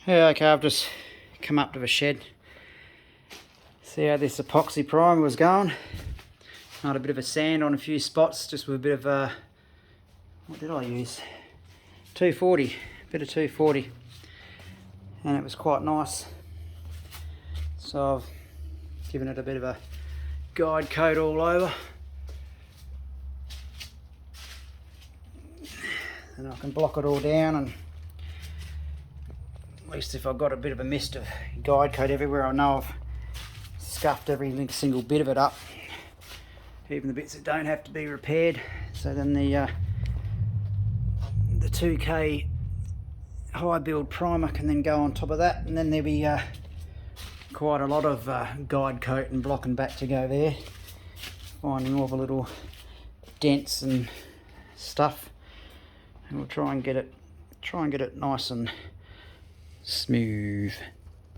Yeah, okay, I've just come up to the shed. See how this epoxy primer was going. Had a bit of a sand on a few spots, just with a bit of what did I use? 240, bit of 240, and it was quite nice. So I've given it a bit of a guide coat all over, and I can block it all down, and at least if I've got a bit of a mist of guide coat everywhere, I know I've scuffed every single bit of it up, even the bits that don't have to be repaired. So then the 2K high build primer can then go on top of that, and then there'll be quite a lot of guide coat and block and back to go there, finding all the little dents and stuff, and we'll try and get it nice and smooth.